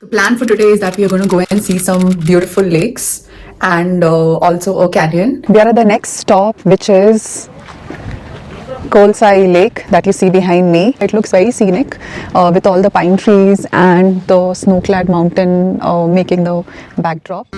The plan for today is that we are going to go and see some beautiful lakes and also a canyon. We are at the next stop, which is Kolsai Lake that you see behind me. It looks very scenic with all the pine trees and the snow-clad mountain making the backdrop.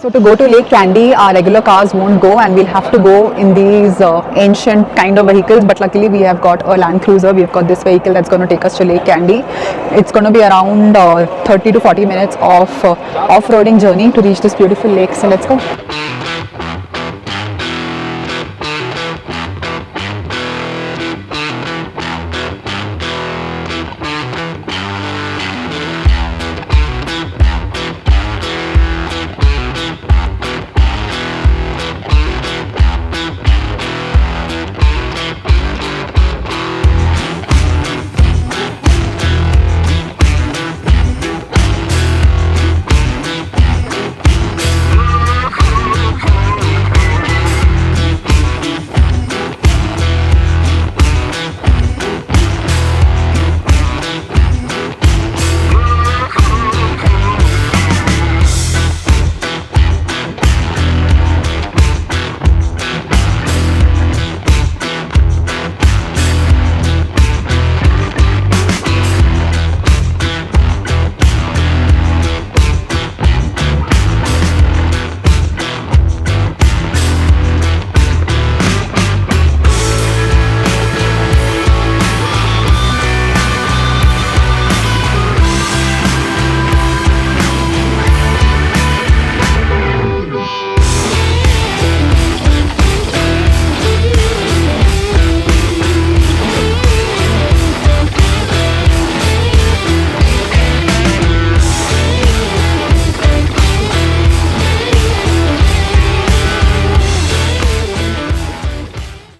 So to go to Lake Kaindy, our regular cars won't go and we'll have to go in these ancient kind of vehicles, but luckily we have got a Land Cruiser. We've got this vehicle that's going to take us to Lake Kaindy. It's going to be around 30 to 40 minutes of off-roading journey to reach this beautiful lake. So let's go.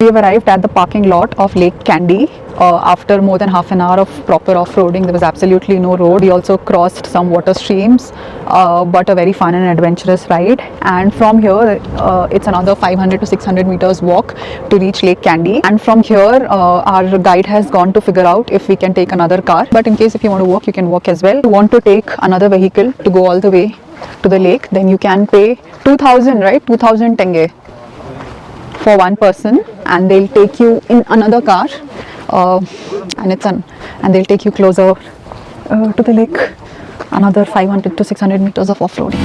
We have arrived at the parking lot of Lake Kaindy after more than half an hour of proper off-roading. There was absolutely no road. We also crossed some water streams, but a very fun and adventurous ride. And from here, it's another 500 to 600 meters walk to reach Lake Kaindy. And from here, our guide has gone to figure out if we can take another car. But in case if you want to walk, you can walk as well. If you want to take another vehicle to go all the way to the lake, then you can pay 2,000, right? 2,000 tenge for one person, and they'll take you in another car, and they'll take you closer to the lake. Another 500 to 600 meters of off-roading.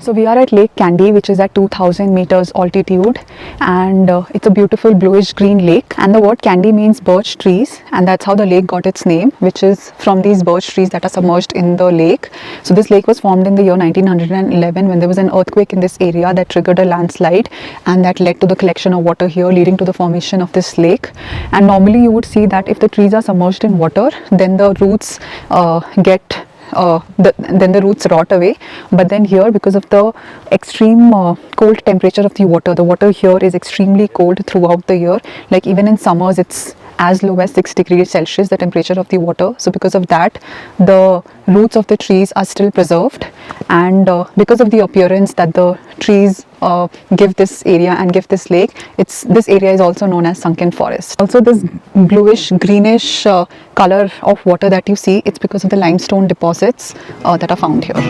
So we are at Lake Kaindy, which is at 2,000 meters altitude, and it's a beautiful bluish green lake. And the word Kaindy means birch trees, and that's how the lake got its name, which is from these birch trees that are submerged in the lake. So this lake was formed in the year 1911 when there was an earthquake in this area that triggered a landslide, and that led to the collection of water here, leading to the formation of this lake. And normally you would see that if the trees are submerged in water, then the roots get then the roots rot away. But then here, because of the extreme cold temperature of the water here is extremely cold throughout the year. Like even in summers, it's as low as 6 degrees Celsius, the temperature of the water. So because of that, the roots of the trees are still preserved, and because of the appearance that the trees give this area and give this lake, this area is also known as sunken forest. Also, this bluish greenish color of water that you see, it's because of the limestone deposits that are found here.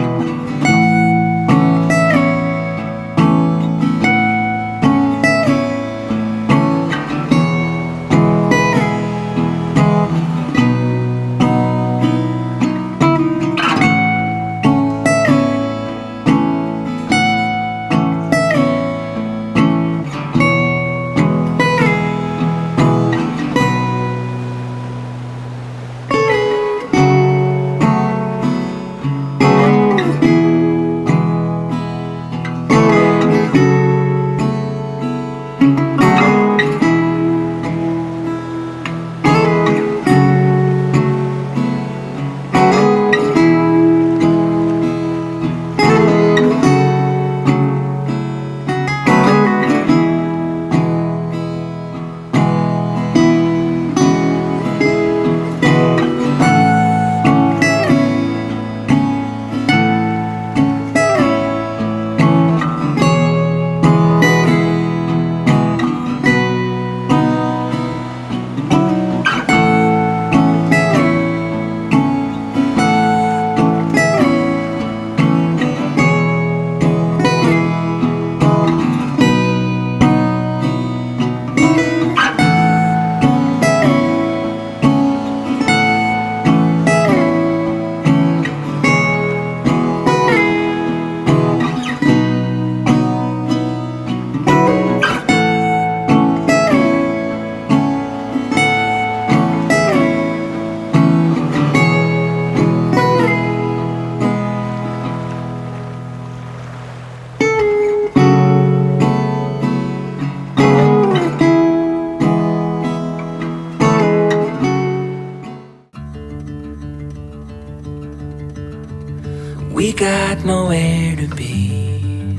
We got nowhere to be,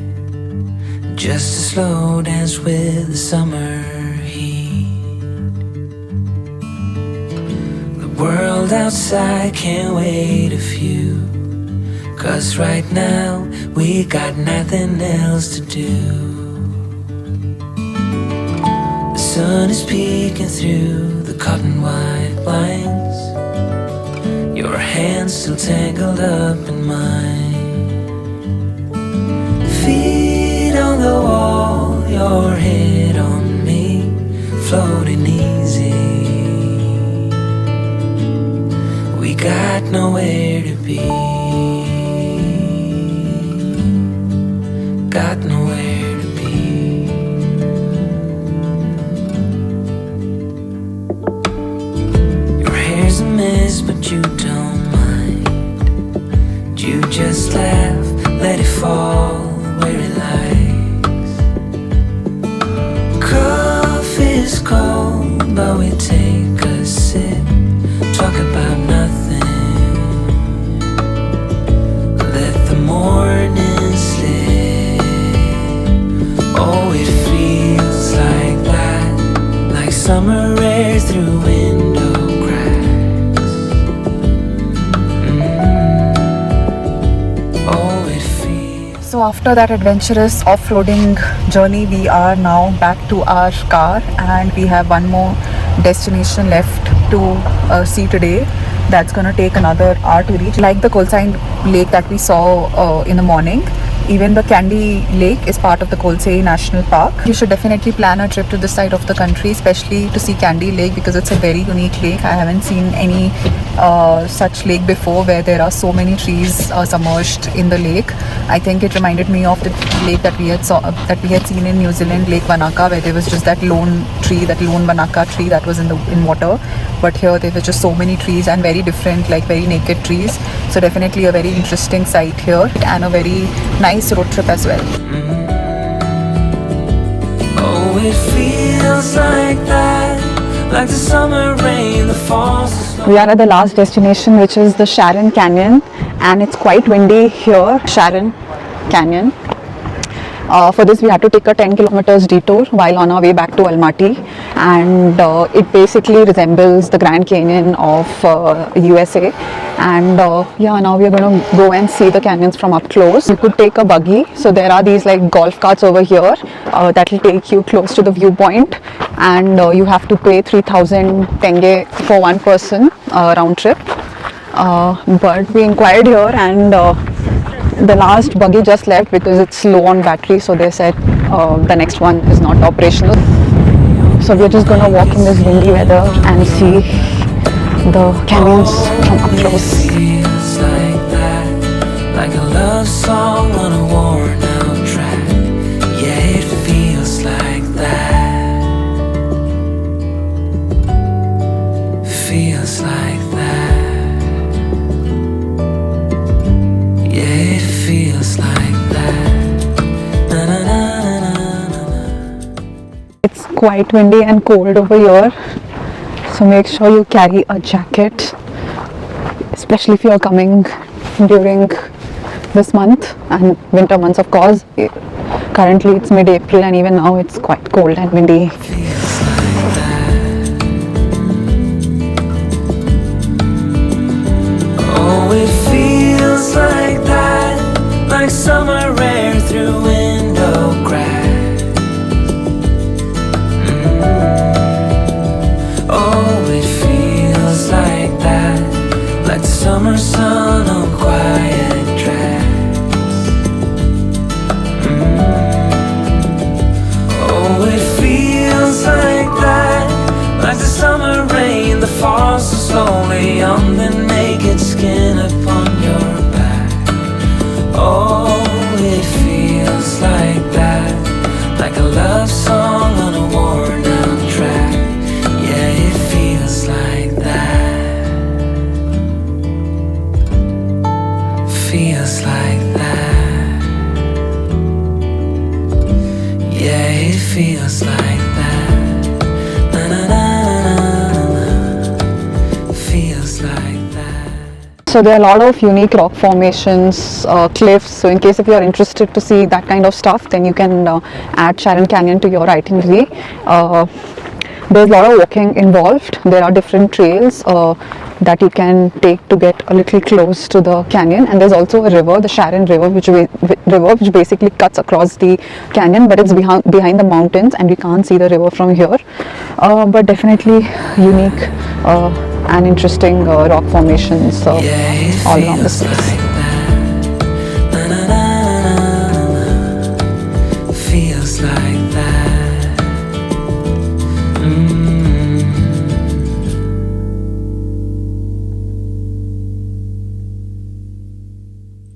just a slow dance with the summer heat. The world outside can't wait a few, 'cause right now we got nothing else to do. The sun is peeking through the cotton white blinds, your hands still tangled up in mine. Feet on the wall, your head on me, floating easy. We got nowhere to be, got nowhere to be. Your hair's a mess, but you don't mind. You just laugh, let it fall where it likes. Coffee's cold, but we take a sip, talk about nothing. Let the morning slip. Oh, it feels like that, like summer air through window cracks. Oh, it feels. So after that adventurous off-roading journey, we are now back to our car, and we have one more destination left to see today. That's gonna take another hour to reach. Like the Kolsai Lake that we saw in the morning, even the Kaindy Lake is part of the Kolsai National Park. You should definitely plan a trip to this side of the country, especially to see Kaindy Lake, because it's a very unique lake. I haven't seen any such lake before where there are so many trees submerged in the lake. I think it reminded me of the lake that we had seen in New Zealand, Lake Wanaka, where there was just that lone Wanaka tree that was in water. But here there were just so many trees, and very different, like very naked trees. So definitely a very interesting sight here, and a very nice road trip as well. Oh, it feels like that, like the summer rain that falls. We are at the last destination, which is the Charyn Canyon, and it's quite windy here, Charyn Canyon. For this we had to take a 10 kilometers detour while on our way back to Almaty, and it basically resembles the Grand Canyon of USA. And yeah, now we are going to go and see the canyons from up close. You could take a buggy, so there are these like golf carts over here that will take you close to the viewpoint, and you have to pay 3,000 tenge for one person round trip. But we inquired here, and the last buggy just left because it's low on battery, so they said the next one is not operational. So we're just gonna walk in this windy weather and see the canyons from up close. Feels like that, like a love song on a worn out track. Yeah, it feels like that. Feels like that. Yeah, it feels like that. Na, na, na, na, na, na. It's quite windy and cold over here, so make sure you carry a jacket, especially if you're coming during this month and winter months, of course. Currently it's mid-April, and even now it's quite cold and windy. Feels like that. Oh, it feels like that, like summer air through window cracks. Oh, it feels like that, like the summer sun on quiet tracks. Oh, it feels like that, like the summer rain that falls so slowly on the naked skin upon your back. Oh, it feels like that, like a love song on a worn out track. Yeah, it feels like that. Feels like that. Yeah, it feels like that. Na na na na na. Feels like that. So there are a lot of unique rock formations, cliffs, so in case if you are interested to see that kind of stuff, then you can add Charyn Canyon to your itinerary. There's a lot of walking involved. There are different trails that you can take to get a little close to the canyon, and there's also a river, the Charyn River, which basically cuts across the canyon, but it's behind the mountains and we can't see the river from here. But definitely unique and interesting rock formations all around this place.